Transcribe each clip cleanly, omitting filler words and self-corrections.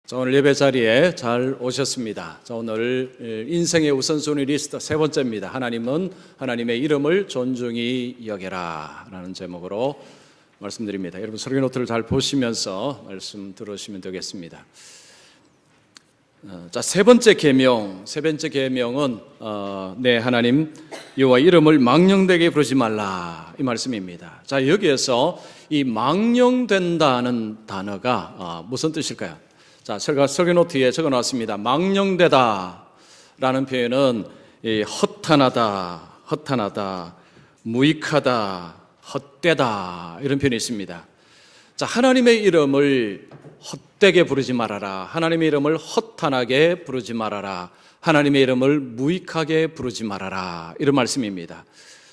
자, 오늘 예배 자리에 잘 오셨습니다. 자, 오늘 인생의 우선순위 리스트 세 번째입니다. 하나님은 하나님의 이름을 존중히 여겨라 라는 제목으로 말씀드립니다. 여러분 설교 노트를 잘 보시면서 말씀 들으시면 되겠습니다. 자, 세 번째 계명은 내 하나님 여호와 이름을 망령되게 부르지 말라 이 말씀입니다. 자, 여기에서 이 망령된다는 단어가 무슨 뜻일까요? 자, 제가 설교 노트에 적어놨습니다. 망령되다 라는 표현은 허탄하다, 무익하다, 헛되다 이런 표현이 있습니다. 자, 하나님의 이름을 헛되게 부르지 말아라. 하나님의 이름을 허탄하게 부르지 말아라. 하나님의 이름을 무익하게 부르지 말아라. 이런 말씀입니다.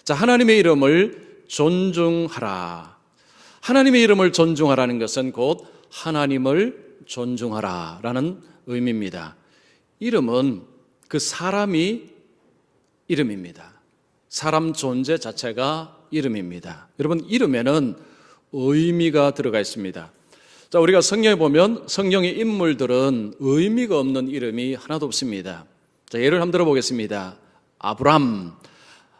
자, 하나님의 이름을 존중하라. 하나님의 이름을 존중하라는 것은 곧 하나님을 존중하라라는 의미입니다. 이름은 그 사람이 이름입니다. 사람 존재 자체가 이름입니다. 여러분, 이름에는 의미가 들어가 있습니다. 자, 우리가 성경에 보면 성경의 인물들은 의미가 없는 이름이 하나도 없습니다. 자, 예를 한번 들어보겠습니다.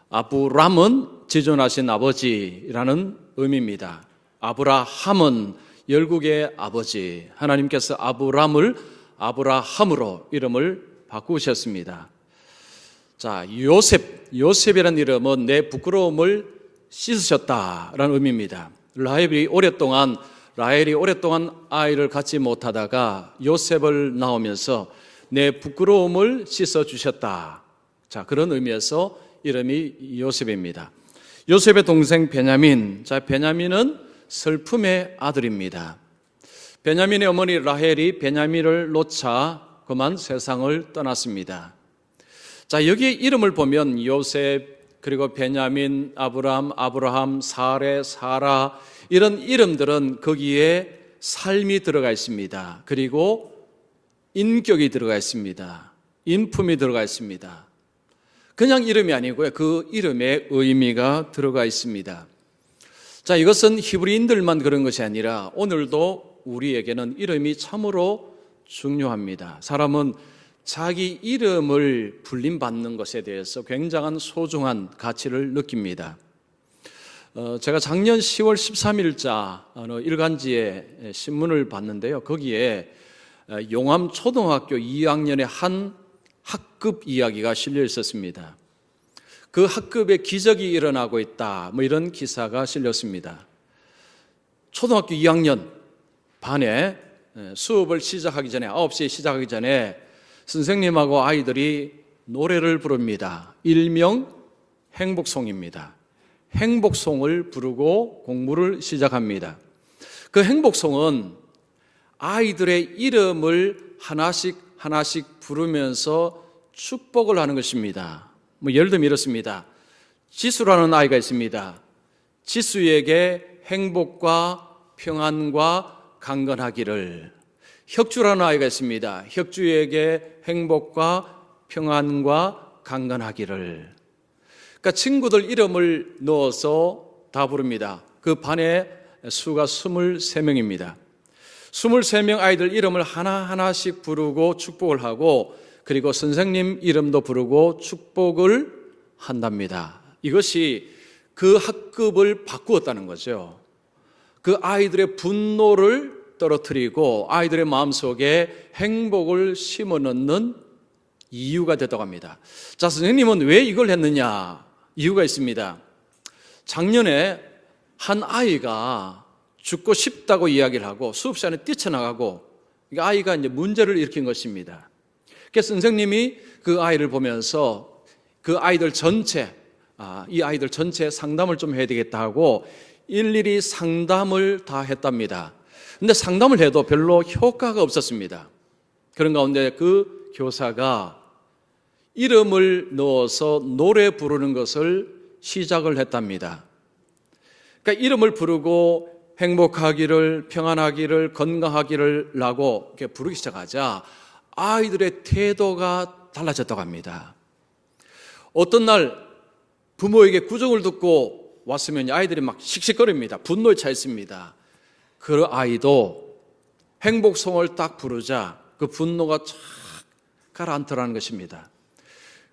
아브람은 지존하신 아버지라는 의미입니다. 아브라함은 열국의 아버지, 하나님께서 아브람을 아브라함으로 이름을 바꾸셨습니다. 자, 요셉이라는 이름은 내 부끄러움을 씻으셨다라는 의미입니다. 라헬이 오랫동안 아이를 갖지 못하다가 요셉을 낳으면서 내 부끄러움을 씻어주셨다. 자, 그런 의미에서 이름이 요셉입니다. 요셉의 동생 베냐민. 자, 베냐민은 슬픔의 아들입니다. 베냐민의 어머니 라헬이 베냐민을 놓자 그만 세상을 떠났습니다. 자, 여기 이름을 보면 요셉, 그리고 베냐민, 아브라함, 사레, 사라 이런 이름들은 거기에 삶이 들어가 있습니다. 그리고 인격이 들어가 있습니다. 인품이 들어가 있습니다. 그냥 이름이 아니고요. 그 이름에 의미가 들어가 있습니다. 자, 이것은 히브리인들만 그런 것이 아니라 오늘도 우리에게는 이름이 참으로 중요합니다. 사람은 자기 이름을 불림받는 것에 대해서 굉장한 소중한 가치를 느낍니다. 제가 작년 10월 13일자 어느 일간지에 신문을 봤는데요. 거기에 용암초등학교 2학년의 한 학급 이야기가 실려 있었습니다. 그 학급에 기적이 일어나고 있다, 이런 기사가 실렸습니다. 초등학교 2학년 반에 수업을 시작하기 전에 9시에 시작하기 전에 선생님하고 아이들이 노래를 부릅니다. 일명 행복송입니다. 행복송을 부르고 공부를 시작합니다. 그 행복송은 아이들의 이름을 하나씩 부르면서 축복을 하는 것입니다. 예를 들면 이렇습니다. 지수라는 아이가 있습니다. 지수에게 행복과 평안과 강건하기를. 혁주라는 아이가 있습니다. 혁주에게 행복과 평안과 강건하기를. 그러니까 친구들 이름을 넣어서 다 부릅니다. 그 반의 수가 23명입니다. 23명 아이들 이름을 하나씩 부르고 축복을 하고, 그리고 선생님 이름도 부르고 축복을 한답니다. 이것이 그 학급을 바꾸었다는 거죠. 그 아이들의 분노를 떨어뜨리고 아이들의 마음속에 행복을 심어넣는 이유가 됐다고 합니다. 자, 선생님은 왜 이걸 했느냐? 이유가 있습니다. 작년에 한 아이가 죽고 싶다고 이야기를 하고 수업 시간에 뛰쳐나가고, 아이가 이제 문제를 일으킨 것입니다. 그래서 선생님이 그 아이를 보면서 그 아이들 전체, 이 아이들 전체 상담을 좀 해야 되겠다 하고 일일이 상담을 다 했답니다. 근데 상담을 해도 별로 효과가 없었습니다. 그런 가운데 그 교사가 이름을 넣어서 노래 부르는 것을 시작을 했답니다. 그러니까 이름을 부르고 행복하기를, 평안하기를, 건강하기를 라고 이렇게 부르기 시작하자 아이들의 태도가 달라졌다고 합니다. 어떤 날 부모에게 구정을 듣고 왔으면 아이들이 막 씩씩거립니다. 분노에 차 있습니다. 그 아이도 행복송을 딱 부르자 그 분노가 쫙 가라앉더라는 것입니다.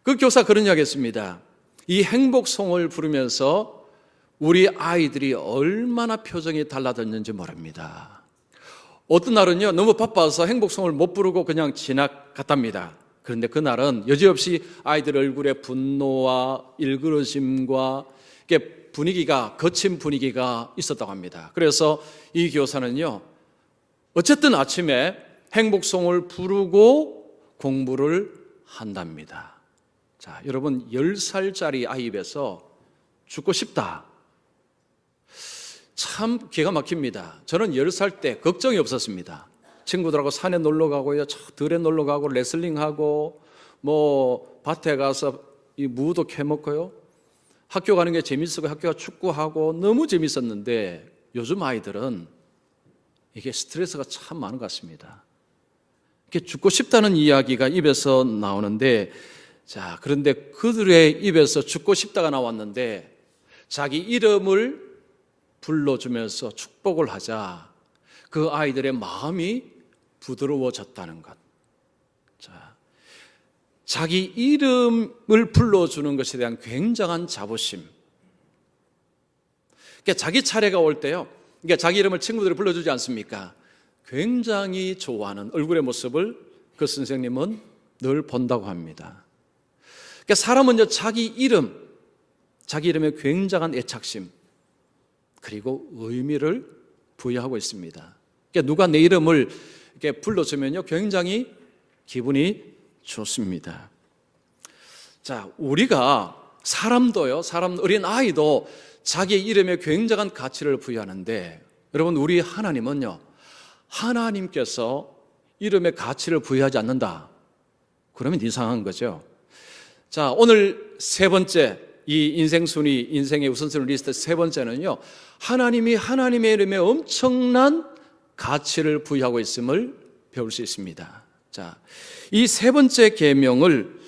그 교사 그런 이야기 했습니다. 이 행복송을 부르면서 우리 아이들이 얼마나 표정이 달라졌는지 모릅니다. 어떤 날은요, 너무 바빠서 행복송을 못 부르고 그냥 지나갔답니다. 그런데 그날은 여지없이 아이들 얼굴에 분노와 일그러짐과 분위기가, 거친 분위기가 있었다고 합니다. 그래서 이 교사는요, 어쨌든 아침에 행복송을 부르고 공부를 한답니다. 자, 여러분, 10살짜리 아이 입에서 죽고 싶다. 참 기가 막힙니다. 저는 10살 때 걱정이 없었습니다. 친구들하고 산에 놀러 가고요, 저 들에 놀러 가고, 레슬링하고, 밭에 가서 이 무도 캐먹고요. 학교 가는 게 재밌었고, 학교가 축구하고 너무 재밌었는데, 요즘 아이들은 이게 스트레스가 참 많은 것 같습니다. 이렇게 죽고 싶다는 이야기가 입에서 나오는데, 자, 그런데 그들의 입에서 죽고 싶다가 나왔는데, 자기 이름을 불러주면서 축복을 하자 그 아이들의 마음이 부드러워졌다는 것. 자, 자기 이름을 불러주는 것에 대한 굉장한 자부심. 그러니까 자기 차례가 올 때요, 그러니까 자기 이름을 친구들이 불러주지 않습니까? 굉장히 좋아하는 얼굴의 모습을 그 선생님은 늘 본다고 합니다. 그러니까 사람은요, 자기 이름에 굉장한 애착심, 그리고 의미를 부여하고 있습니다. 그러니까 누가 내 이름을 이렇게 불러주면요, 굉장히 기분이 좋습니다. 자, 우리가 사람도요, 어린 아이도 자기의 이름에 굉장한 가치를 부여하는데, 여러분, 우리 하나님은요, 하나님께서 이름에 가치를 부여하지 않는다. 그러면 이상한 거죠. 자, 오늘 세 번째, 이 인생순위, 인생의 우선순위 리스트 세 번째는요, 하나님이 하나님의 이름에 엄청난 가치를 부여하고 있음을 배울 수 있습니다. 자, 이 세 번째 계명을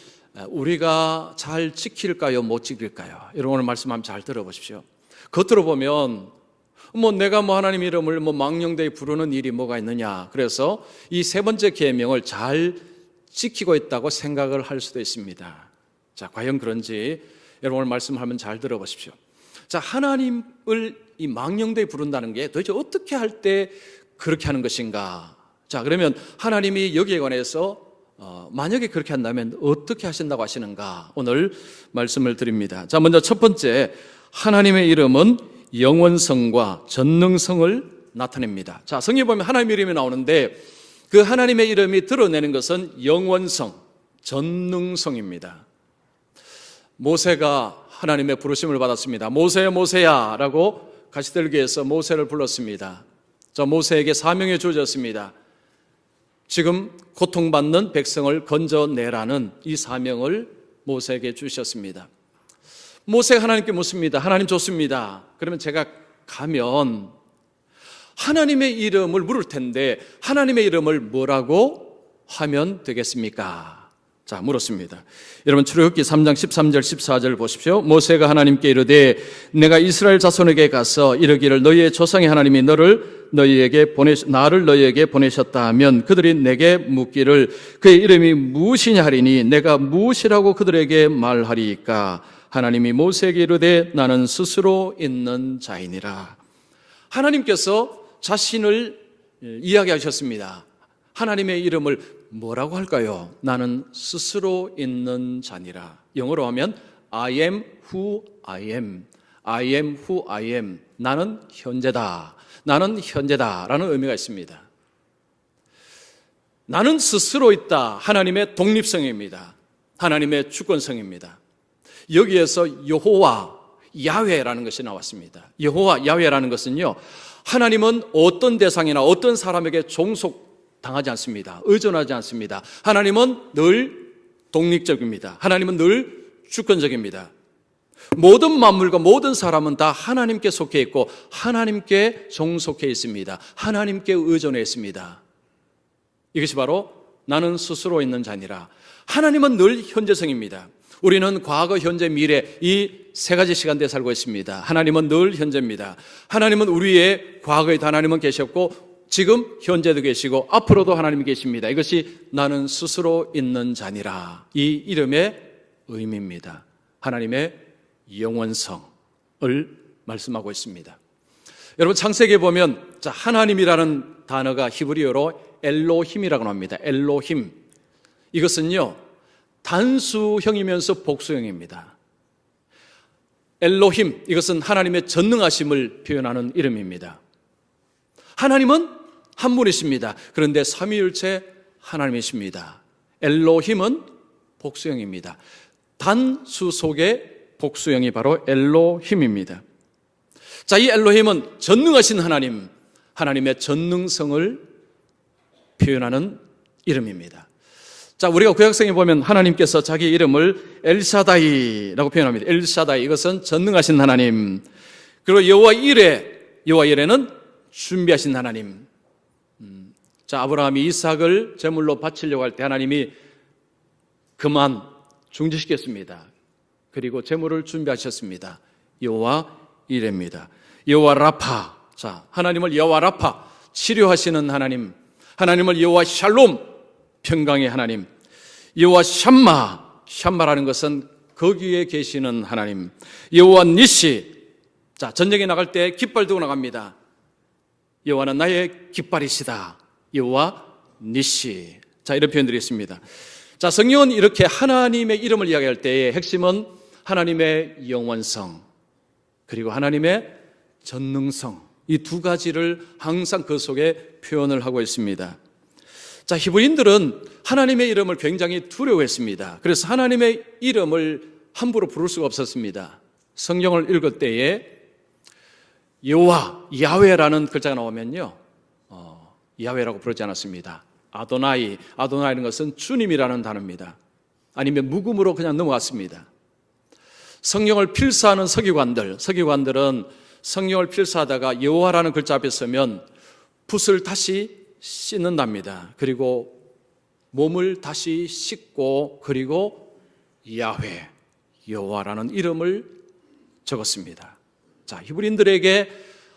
우리가 잘 지킬까요, 못 지킬까요? 여러분, 오늘 말씀 한번 잘 들어보십시오. 겉으로 보면 내가 하나님 이름을 망령되이 부르는 일이 뭐가 있느냐, 그래서 이 세 번째 계명을 잘 지키고 있다고 생각을 할 수도 있습니다. 자, 과연 그런지 여러분 오늘 말씀하면 잘 들어보십시오. 자, 하나님을 이 망령되이 부른다는 게 도대체 어떻게 할 때 그렇게 하는 것인가? 자, 그러면 하나님이 여기에 관해서 만약에 그렇게 한다면 어떻게 하신다고 하시는가? 오늘 말씀을 드립니다. 자, 먼저 첫 번째, 하나님의 이름은 영원성과 전능성을 나타냅니다. 자, 성경에 보면 하나님의 이름이 나오는데 그 하나님의 이름이 드러내는 것은 영원성, 전능성입니다. 모세가 하나님의 부르심을 받았습니다. 모세야, 모세야 라고 가시들기에서 모세를 불렀습니다. 자, 모세에게 사명이 주어졌습니다. 지금 고통받는 백성을 건져내라는 이 사명을 모세에게 주셨습니다. 모세가 하나님께 묻습니다. 하나님, 좋습니다. 그러면 제가 가면 하나님의 이름을 물을 텐데 하나님의 이름을 뭐라고 하면 되겠습니까? 자, 물었습니다. 여러분, 출애굽기 3장 13절 14절 보십시오. 모세가 하나님께 이르되 내가 이스라엘 자손에게 가서 이르기를 너희의 조상의 하나님이 나를 너희에게 보내셨다 하면 그들이 내게 묻기를 그의 이름이 무엇이냐 하리니 내가 무엇이라고 그들에게 말하리이까? 하나님이 모세에게 이르되 나는 스스로 있는 자이니라. 하나님께서 자신을 이야기하셨습니다. 하나님의 이름을 뭐라고 할까요? 나는 스스로 있는 자니라. 영어로 하면 I am who I am. I am who I am. 나는 현재다. 나는 현재다 라는 의미가 있습니다. 나는 스스로 있다. 하나님의 독립성입니다. 하나님의 주권성입니다. 여기에서 여호와, 야훼라는 것이 나왔습니다. 여호와, 야훼라는 것은요, 하나님은 어떤 대상이나 어떤 사람에게 종속당하지 않습니다. 의존하지 않습니다. 하나님은 늘 독립적입니다. 하나님은 늘 주권적입니다. 모든 만물과 모든 사람은 다 하나님께 속해 있고 하나님께 종속해 있습니다. 하나님께 의존해 있습니다. 이것이 바로 나는 스스로 있는 자니라. 하나님은 늘 현재성입니다. 우리는 과거, 현재, 미래 이 세 가지 시간대에 살고 있습니다. 하나님은 늘 현재입니다. 하나님은 우리의 과거에도 하나님은 계셨고 지금 현재도 계시고 앞으로도 하나님이 계십니다. 이것이 나는 스스로 있는 자니라. 이 이름의 의미입니다. 하나님의 영원성을 말씀하고 있습니다. 여러분 창세기에 보면 하나님이라는 단어가 히브리어로 엘로힘이라고 합니다. 엘로힘. 이것은요 단수형이면서 복수형입니다. 엘로힘, 이것은 하나님의 전능하심을 표현하는 이름입니다. 하나님은 한 분이십니다. 그런데 삼위일체 하나님이십니다. 엘로힘은 복수형입니다. 단수 속의 복수형이 바로 엘로힘입니다. 자, 이 엘로힘은 전능하신 하나님, 하나님의 전능성을 표현하는 이름입니다. 자, 우리가 구약성에 보면 하나님께서 자기 이름을 엘샤다이라고 표현합니다. 엘샤다이, 이것은 전능하신 하나님. 그리고 여호와 이레는 준비하신 하나님. 자, 아브라함이 이삭을 제물로 바치려고 할 때 하나님이 그만 중지시켰습니다. 그리고 제물을 준비하셨습니다. 여호와 이레입니다. 여호와 라파. 자, 하나님을 여호와 라파, 치료하시는 하나님. 하나님을 여호와 샬롬, 평강의 하나님. 여호와 샴마라는 것은 거기에 계시는 하나님. 여호와 니시. 자, 전쟁에 나갈 때 깃발 들고 나갑니다. 여호와는 나의 깃발이시다. 여호와 니시. 자, 이런 표현들이 있습니다. 자, 성경은 이렇게 하나님의 이름을 이야기할 때의 핵심은 하나님의 영원성, 그리고 하나님의 전능성, 이 두 가지를 항상 그 속에 표현을 하고 있습니다. 자, 히브리인들은 하나님의 이름을 굉장히 두려워했습니다. 그래서 하나님의 이름을 함부로 부를 수가 없었습니다. 성경을 읽을 때에 여호와, 야훼라는 글자가 나오면요, 야훼라고 부르지 않았습니다. 아도나이는 것은 주님이라는 단어입니다. 아니면 묵음으로 그냥 넘어갔습니다. 성경을 필사하는 서기관들은 성경을 필사하다가 여호와라는 글자 앞에 서면 붓을 다시 씻는답니다. 그리고 몸을 다시 씻고, 그리고 야훼, 여호와라는 이름을 적었습니다. 자, 히브리인들에게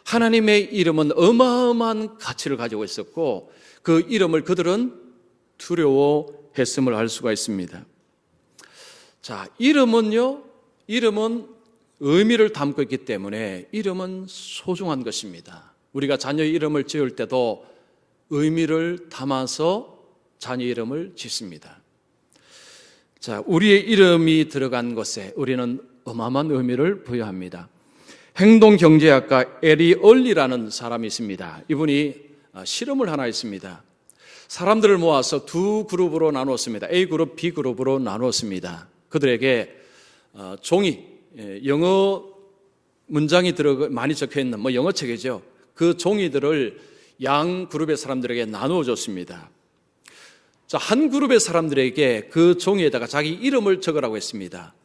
하나님의 이름은 어마어마한 가치를 가지고 있었고, 그 이름을 그들은 두려워했음을 알 수가 있습니다. 자, 이름은 의미를 담고 있기 때문에 이름은 소중한 것입니다. 우리가 자녀의 이름을 지을 때도 의미를 담아서 자녀 이름을 짓습니다. 자, 우리의 이름이 들어간 것에 우리는 어마어마한 의미를 부여합니다. 행동경제학가 에리 얼리라는 사람이 있습니다. 이분이 실험을 하나 했습니다. 사람들을 모아서 두 그룹으로 나누었습니다. A그룹, B그룹으로 나누었습니다. 그들에게 종이, 영어 문장이 많이 적혀있는 영어책이죠. 그 종이들을 양 그룹의 사람들에게 나누어 줬습니다. 자, 한 그룹의 사람들에게 그 종이에다가 자기 이름을 적으라고 했습니다.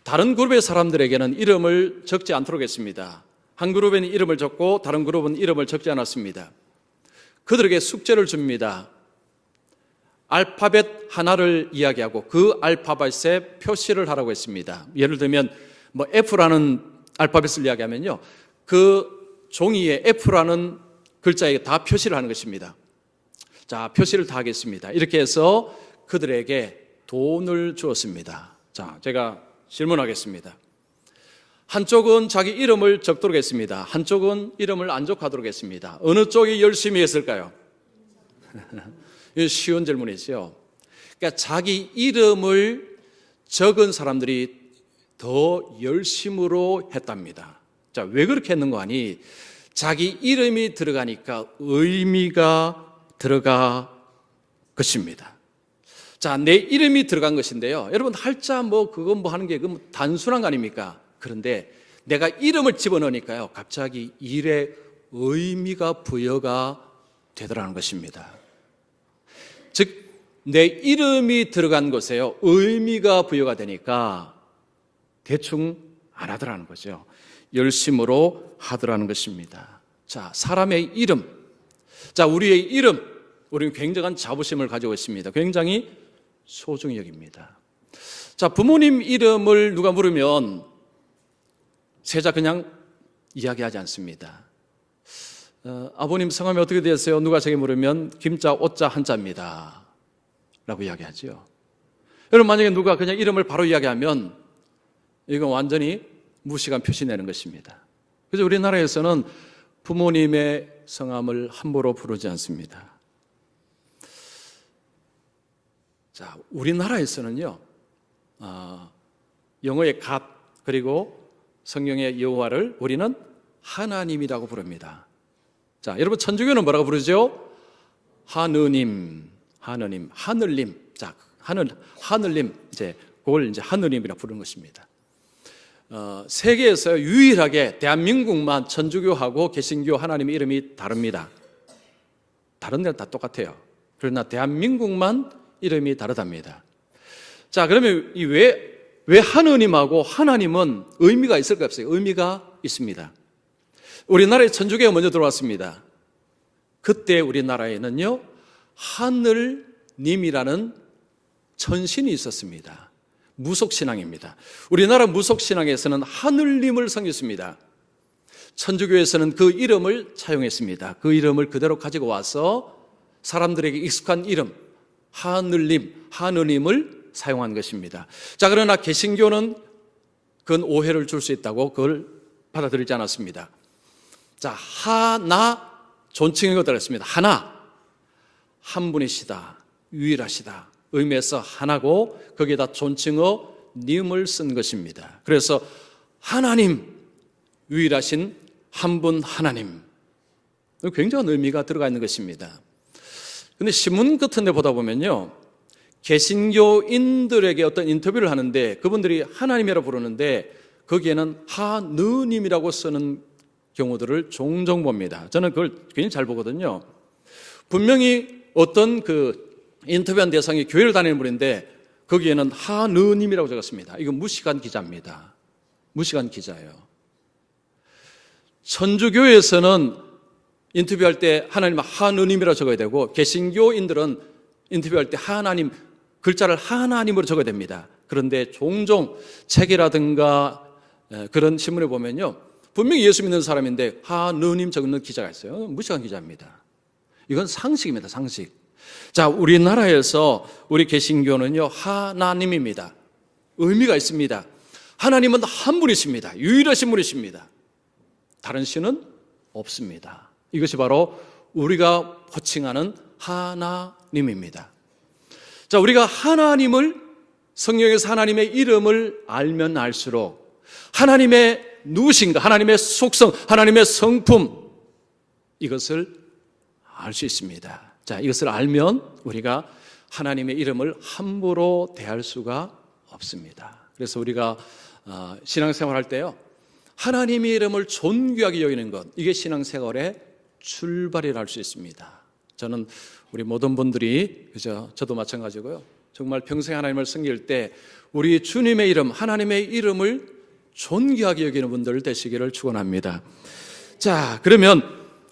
다른 그룹의 사람들에게는 이름을 적지 않도록 했습니다. 한 그룹에는 이름을 적고 다른 그룹은 이름을 적지 않았습니다. 그들에게 숙제를 줍니다. 알파벳 하나를 이야기하고 그 알파벳에 표시를 하라고 했습니다. 예를 들면 F라는 알파벳을 이야기하면요, 그 종이에 F라는 글자에 다 표시를 하는 것입니다. 자, 표시를 다 하겠습니다. 이렇게 해서 그들에게 돈을 주었습니다. 자, 제가 질문하겠습니다. 한쪽은 자기 이름을 적도록 했습니다. 한쪽은 이름을 안 적도록 했습니다. 어느 쪽이 열심히 했을까요? 쉬운 질문이죠. 그러니까 자기 이름을 적은 사람들이 더 열심으로 했답니다. 자, 왜 그렇게 했는가 하니 자기 이름이 들어가니까 의미가 들어가 것입니다. 자, 내 이름이 들어간 것인데요. 여러분, 할자 그건 하는 게 단순한 거 아닙니까? 그런데 내가 이름을 집어넣으니까요, 갑자기 일에 의미가 부여가 되더라는 것입니다. 즉, 내 이름이 들어간 것에요, 의미가 부여가 되니까 대충 안 하더라는 거죠. 열심으로 하더라는 것입니다. 자, 사람의 이름. 자, 우리의 이름. 우리는 굉장한 자부심을 가지고 있습니다. 굉장히 소중히 여깁니다. 자, 부모님 이름을 누가 물으면 세자 그냥 이야기하지 않습니다. 아버님 성함이 어떻게 되세요? 누가 제게 물으면 김자, 오자, 한자입니다 라고 이야기하죠. 여러분, 만약에 누가 그냥 이름을 바로 이야기하면 이건 완전히 무식한 표시 내는 것입니다. 그래서 우리나라에서는 부모님의 성함을 함부로 부르지 않습니다. 자, 우리나라에서는요, 영어의 God 그리고 성경의 여호와를 우리는 하나님이라고 부릅니다. 자, 여러분, 천주교는 뭐라고 부르죠? 하느님, 하늘님. 자, 하늘님, 그걸 하느님이라고 부르는 것입니다. 세계에서 유일하게 대한민국만 천주교하고 개신교 하나님의 이름이 다릅니다. 다른 데는 다 똑같아요. 그러나 대한민국만 이름이 다르답니다. 자, 그러면 왜 하느님하고 하나님은 의미가 있을까요? 없어요? 의미가 있습니다. 우리나라에 천주교가 먼저 들어왔습니다. 그때 우리나라에는요, 하늘님이라는 천신이 있었습니다. 무속신앙입니다. 우리나라 무속신앙에서는 하늘님을 섬겼습니다. 천주교에서는 그 이름을 차용했습니다. 그 이름을 그대로 가지고 와서 사람들에게 익숙한 이름, 하늘님, 하느님을 사용한 것입니다. 자, 그러나 개신교는 그건 오해를 줄 수 있다고 그걸 받아들이지 않았습니다. 자, 하나, 존칭인 것 들었습니다. 하나, 한 분이시다, 유일하시다 의미에서 하나고 거기에다 존칭어 님을 쓴 것입니다. 그래서 하나님, 유일하신 한 분 하나님, 굉장한 의미가 들어가 있는 것입니다. 그런데 신문 같은 데 보다 보면요, 개신교인들에게 어떤 인터뷰를 하는데 그분들이 하나님이라고 부르는데 거기에는 하느님이라고 쓰는 경우들을 종종 봅니다. 저는 그걸 굉장히 잘 보거든요. 분명히 어떤 인터뷰한 대상이 교회를 다니는 분인데 거기에는 하느님이라고 적었습니다. 이건 무식한 기자입니다. 무식한 기자예요. 천주교에서는 인터뷰할 때 하나님 하느님이라고 적어야 되고 개신교인들은 인터뷰할 때 하나님 글자를 하나님으로 적어야 됩니다. 그런데 종종 책이라든가 그런 신문에 보면요, 분명히 예수 믿는 사람인데 하느님 적는 기자가 있어요. 무식한 기자입니다. 이건 상식입니다. 상식. 자, 우리나라에서 우리 개신교는요, 하나님입니다. 의미가 있습니다. 하나님은 한 분이십니다. 유일하신 분이십니다. 다른 신은 없습니다. 이것이 바로 우리가 호칭하는 하나님입니다. 자, 우리가 하나님을, 성경에서 하나님의 이름을 알면 알수록 하나님의 누구신가, 하나님의 속성, 하나님의 성품, 이것을 알 수 있습니다. 자, 이것을 알면 우리가 하나님의 이름을 함부로 대할 수가 없습니다. 그래서 우리가 신앙생활 할 때요, 하나님의 이름을 존귀하게 여기는 것, 이게 신앙생활의 출발이라 할 수 있습니다. 저는 우리 모든 분들이, 그죠? 저도 마찬가지고요, 정말 평생 하나님을 섬길 때 우리 주님의 이름, 하나님의 이름을 존귀하게 여기는 분들 되시기를 축원합니다. 자, 그러면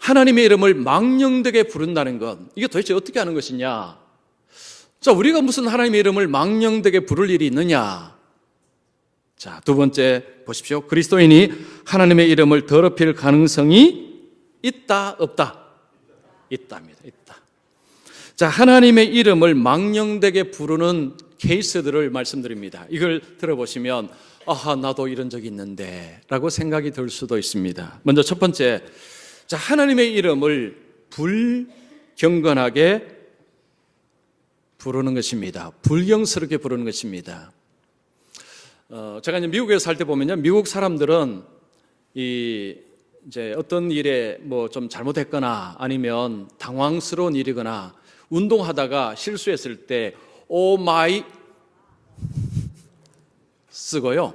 하나님의 이름을 망령되게 부른다는 것, 이게 도대체 어떻게 하는 것이냐? 자, 우리가 무슨 하나님의 이름을 망령되게 부를 일이 있느냐? 자, 두 번째 보십시오. 그리스도인이 하나님의 이름을 더럽힐 가능성이 있다, 없다? 있답니다. 있다. 자, 하나님의 이름을 망령되게 부르는 케이스들을 말씀드립니다. 이걸 들어보시면 아하, 나도 이런 적이 있는데 라고 생각이 들 수도 있습니다. 먼저 첫 번째, 자, 하나님의 이름을 불경건하게 부르는 것입니다. 불경스럽게 부르는 것입니다. 제가 이제 미국에 살 때 보면요, 미국 사람들은 이제 어떤 일에 뭐 좀 잘못했거나 아니면 당황스러운 일이거나 운동하다가 실수했을 때 오 마이 쓰고요,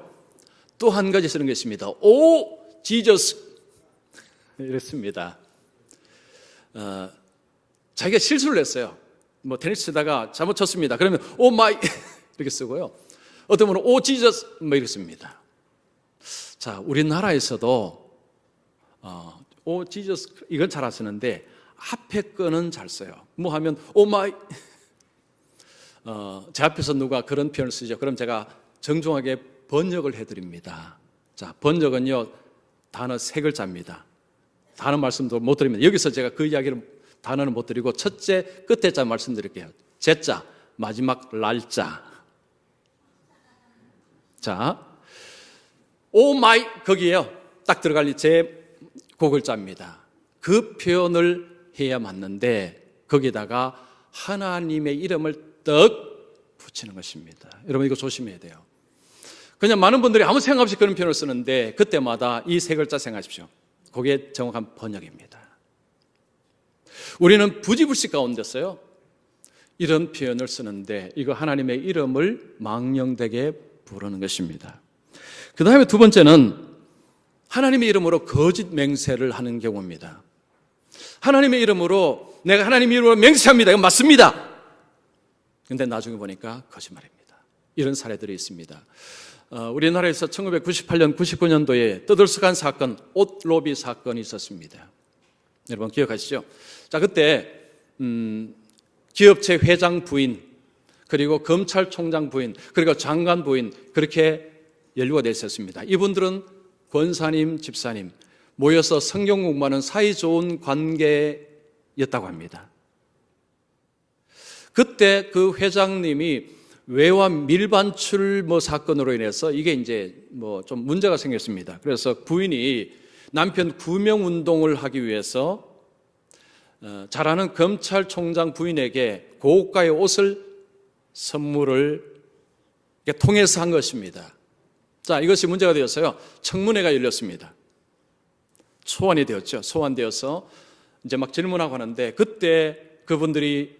또 한 가지 쓰는 것입니다. 오 지저스 이랬습니다. 자기가 실수를 했어요. 뭐 테니스 치다가 잘못 쳤습니다. 그러면 오 마이 이렇게 쓰고요, 어떤 분은 오 지저스 뭐 이렇게 씁니다. 자, 우리나라에서도 오 지저스 이건 잘 안 쓰는데 앞에 거는 잘 써요. 뭐 하면 오 마이, 제 앞에서 누가 그런 표현을 쓰죠. 그럼 제가 정중하게 번역을 해드립니다. 자, 번역은요, 단어 3글자입니다. 단어 말씀도 못 드립니다. 여기서 제가 그 이야기를 단어는 못 드리고 첫째 끝에 자 말씀드릴게요. 제자, 마지막 날짜. 자, 오 마이 거기에요. 딱 들어갈 제 고글자입니다. 그 표현을 해야 맞는데 거기다가 하나님의 이름을 떡 붙이는 것입니다. 여러분 이거 조심해야 돼요. 그냥 많은 분들이 아무 생각 없이 그런 표현을 쓰는데 그때마다 이 세 글자 생각하십시오. 그게 정확한 번역입니다. 우리는 부지불식 가운데서요 이런 표현을 쓰는데 이거 하나님의 이름을 망령되게 부르는 것입니다. 그 다음에 두 번째는 하나님의 이름으로 거짓 맹세를 하는 경우입니다. 하나님의 이름으로 내가 하나님의 이름으로 맹세합니다. 이건 맞습니다. 그런데 나중에 보니까 거짓말입니다. 이런 사례들이 있습니다. 우리나라에서 1998년, 99년도에 떠들썩한 사건, 옷로비 사건이 있었습니다. 여러분 기억하시죠? 자, 그때 기업체 회장 부인, 그리고 검찰총장 부인, 그리고 장관 부인 그렇게 연루가 되어 있었습니다. 이분들은 권사님, 집사님 모여서 성경 공부하는 사이좋은 관계였다고 합니다. 그때 그 회장님이 외환 밀반출 사건으로 인해서 이게 이제 좀 문제가 생겼습니다. 그래서 부인이 남편 구명 운동을 하기 위해서 잘 아는 검찰총장 부인에게 고가의 옷을 선물을 통해서 한 것입니다. 자, 이것이 문제가 되었어요. 청문회가 열렸습니다. 소환이 되었죠. 소환되어서 이제 막 질문하고 하는데 그때 그분들이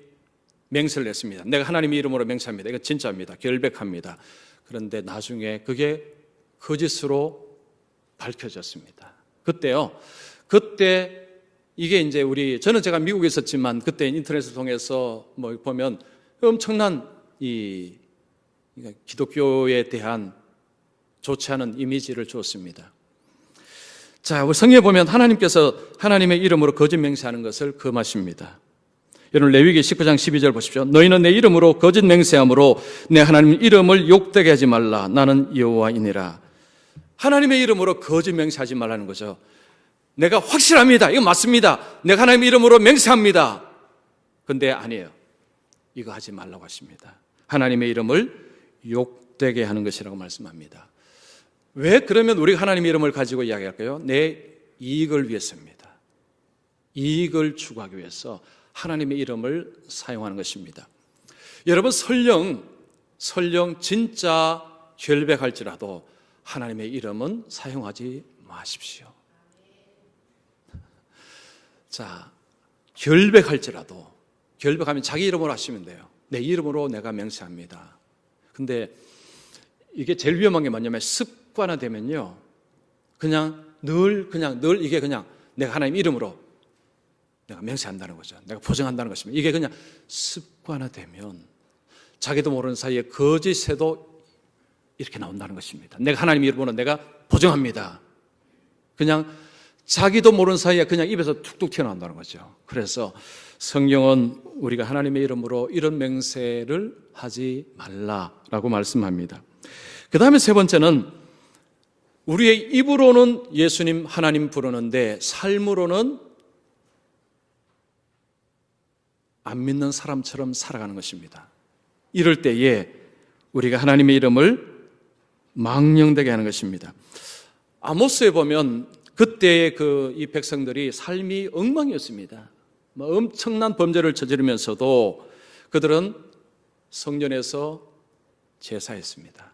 맹세를 했습니다. 내가 하나님의 이름으로 맹세합니다. 이거 진짜입니다. 결백합니다. 그런데 나중에 그게 거짓으로 밝혀졌습니다. 그때 이게 이제 저는 제가 미국에 있었지만 그때 인터넷을 통해서 보면 엄청난 이 기독교에 대한 좋지 않은 이미지를 주었습니다. 자, 우리 성경에 보면 하나님께서 하나님의 이름으로 거짓 맹세하는 것을 금하십니다. 여러분 레위기 19장 12절 보십시오. 너희는 내 이름으로 거짓 맹세함으로 내 하나님 이름을 욕되게 하지 말라. 나는 여호와이니라. 하나님의 이름으로 거짓 맹세하지 말라는 거죠. 내가 확실합니다. 이거 맞습니다. 내가 하나님의 이름으로 맹세합니다. 근데 아니에요. 이거 하지 말라고 하십니다. 하나님의 이름을 욕되게 하는 것이라고 말씀합니다. 왜 그러면 우리가 하나님의 이름을 가지고 이야기할까요? 내 이익을 위해서입니다. 이익을 추구하기 위해서 하나님의 이름을 사용하는 것입니다. 여러분 설령 진짜 결백할지라도 하나님의 이름은 사용하지 마십시오. 자, 결백하면 자기 이름으로 하시면 돼요. 내 이름으로 내가 맹세합니다. 근데 이게 제일 위험한 게 뭐냐면 습관화되면요. 늘 이게 그냥 내가 하나님 이름으로 내가 맹세한다는 거죠. 내가 보증한다는 것입니다. 이게 그냥 습관화되면 자기도 모르는 사이에 거짓에도 이렇게 나온다는 것입니다. 내가 하나님 이름으로 내가 보증합니다. 그냥 자기도 모르는 사이에 그냥 입에서 툭툭 튀어나온다는 거죠. 그래서 성경은 우리가 하나님의 이름으로 이런 맹세를 하지 말라라고 말씀합니다. 그 다음에 세 번째는 우리의 입으로는 예수님 하나님 부르는데 삶으로는 안 믿는 사람처럼 살아가는 것입니다. 이럴 때에 우리가 하나님의 이름을 망령되게 하는 것입니다. 아모스에 보면 그때의 이 백성들이 삶이 엉망이었습니다. 엄청난 범죄를 저지르면서도 그들은 성전에서 제사했습니다.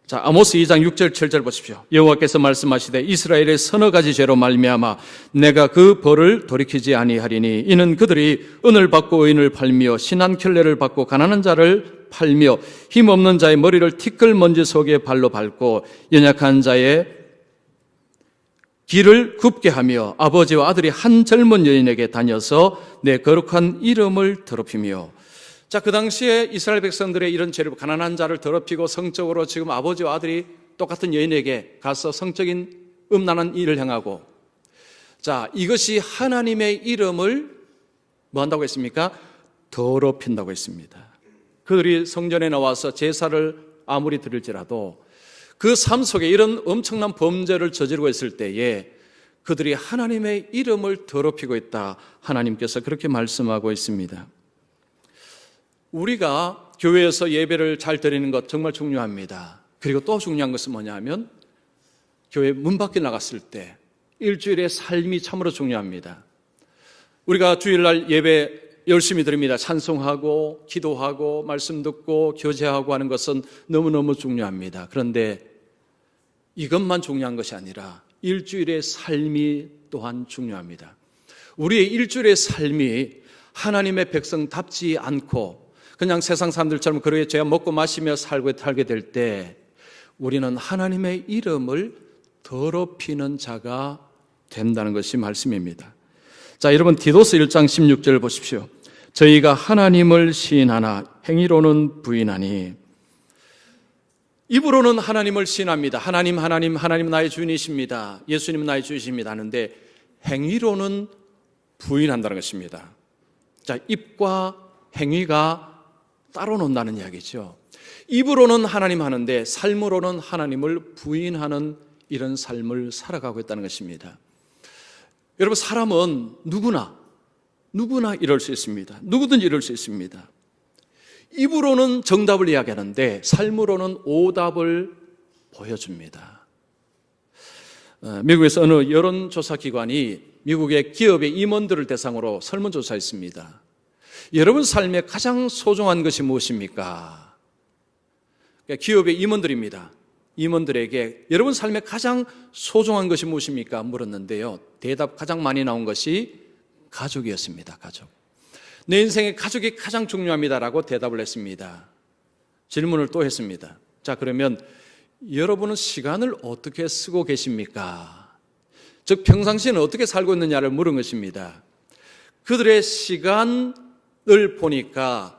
자, 아모스 2장 6절 7절 보십시오. 여호와께서 말씀하시되 이스라엘의 서너 가지 죄로 말미암아 내가 그 벌을 돌이키지 아니하리니 이는 그들이 은을 받고 의인을 팔며 신한 켤레를 받고 가난한 자를 팔며 힘없는 자의 머리를 티끌 먼지 속에 발로 밟고 연약한 자의 길을 굽게 하며 아버지와 아들이 한 젊은 여인에게 다녀서 내 거룩한 이름을 더럽히며. 자, 그 당시에 이스라엘 백성들의 이런 죄를 가난한 자를 더럽히고 성적으로 지금 아버지와 아들이 똑같은 여인에게 가서 성적인 음란한 일을 행하고, 자, 이것이 하나님의 이름을 뭐 한다고 했습니까? 더럽힌다고 했습니다. 그들이 성전에 나와서 제사를 아무리 드릴지라도 그 삶 속에 이런 엄청난 범죄를 저지르고 있을 때에 그들이 하나님의 이름을 더럽히고 있다. 하나님께서 그렇게 말씀하고 있습니다. 우리가 교회에서 예배를 잘 드리는 것 정말 중요합니다. 그리고 또 중요한 것은 뭐냐면 교회 문 밖에 나갔을 때 일주일의 삶이 참으로 중요합니다. 우리가 주일날 예배 열심히 드립니다. 찬송하고 기도하고 말씀 듣고 교제하고 하는 것은 너무너무 중요합니다. 그런데 이것만 중요한 것이 아니라 일주일의 삶이 또한 중요합니다. 우리의 일주일의 삶이 하나님의 백성답지 않고 그냥 세상 사람들처럼 그렇게 제가 먹고 마시며 살게 될 때 우리는 하나님의 이름을 더럽히는 자가 된다는 것이 말씀입니다. 자, 여러분 디도스 1장 16절 보십시오. 저희가 하나님을 시인하나 행위로는 부인하니. 입으로는 하나님을 시인합니다. 하나님 나의 주인이십니다. 예수님은 나의 주이십니다 하는데 행위로는 부인한다는 것입니다. 자, 입과 행위가 따로 논다는 이야기죠. 입으로는 하나님 하는데 삶으로는 하나님을 부인하는 이런 삶을 살아가고 있다는 것입니다. 여러분, 사람은 누구나 이럴 수 있습니다. 누구든지 이럴 수 있습니다. 입으로는 정답을 이야기하는데 삶으로는 오답을 보여줍니다. 미국에서 어느 여론조사 기관이 미국의 기업의 임원들을 대상으로 설문조사했습니다. 여러분 삶에 가장 소중한 것이 무엇입니까? 기업의 임원들입니다. 임원들에게 여러분 삶에 가장 소중한 것이 무엇입니까? 물었는데요. 대답 가장 많이 나온 것이 가족이었습니다. 가족. 내 인생에 가족이 가장 중요합니다라고 대답을 했습니다. 질문을 또 했습니다. 자, 그러면 여러분은 시간을 어떻게 쓰고 계십니까? 즉 평상시에는 어떻게 살고 있느냐를 물은 것입니다. 그들의 시간을 보니까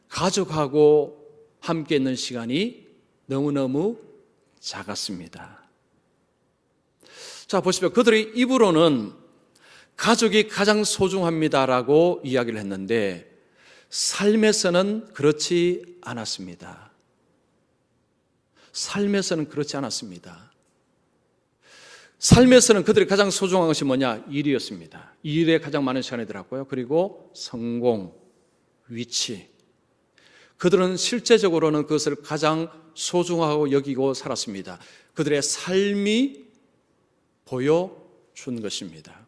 가족하고 함께 있는 시간이 너무너무 작았습니다. 자, 보십시오. 그들의 입으로는 가족이 가장 소중합니다라고 이야기를 했는데 삶에서는 그렇지 않았습니다. 삶에서는 그렇지 않았습니다. 삶에서는 그들이 가장 소중한 것이 뭐냐? 일이었습니다. 일에 가장 많은 시간이 들었고요. 그리고 성공, 위치. 그들은 실제적으로는 그것을 가장 소중하고 여기고 살았습니다. 그들의 삶이 보여준 것입니다.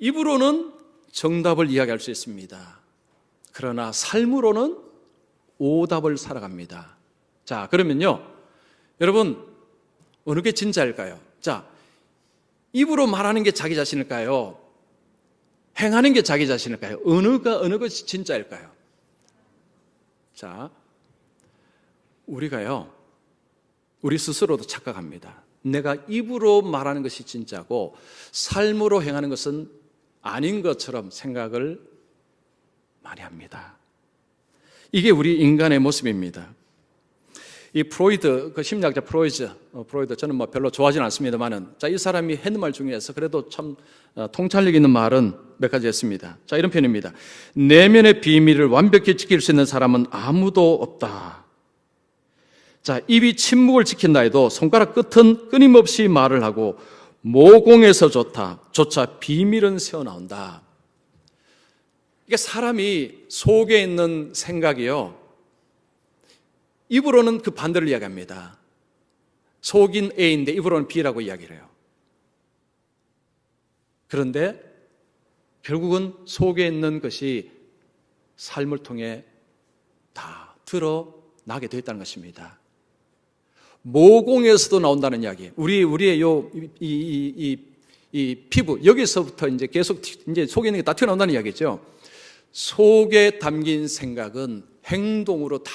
입으로는 정답을 이야기할 수 있습니다. 그러나 삶으로는 오답을 살아갑니다. 자, 그러면요, 여러분 어느 게 진짜일까요? 자, 입으로 말하는 게 자기 자신일까요? 행하는 게 자기 자신일까요? 어느 것이 진짜일까요? 자, 우리가요, 우리 스스로도 착각합니다. 내가 입으로 말하는 것이 진짜고 삶으로 행하는 것은 아닌 것처럼 생각을 많이 합니다. 이게 우리 인간의 모습입니다. 이 프로이드, 그 심리학자 프로이드 저는 뭐 별로 좋아하지는 않습니다만은, 자, 이 사람이 했는 말 중에서 그래도 참 통찰력 있는 말은 몇 가지 했습니다. 자, 이런 표현입니다. 내면의 비밀을 완벽히 지킬 수 있는 사람은 아무도 없다. 자, 입이 침묵을 지킨다 해도 손가락 끝은 끊임없이 말을 하고 모공에서 조차 비밀은 새어나온다. 이게 사람이 속에 있는 생각이요, 입으로는 그 반대를 이야기합니다. 속인 A인데 입으로는 B라고 이야기를 해요. 그런데 결국은 속에 있는 것이 삶을 통해 다 드러나게 되어 있다는 것입니다. 모공에서도 나온다는 이야기. 우리의 이 피부 여기서부터 이제 계속 이제 속에 있는 게 다 튀어나온다는 이야기죠. 속에 담긴 생각은 행동으로 다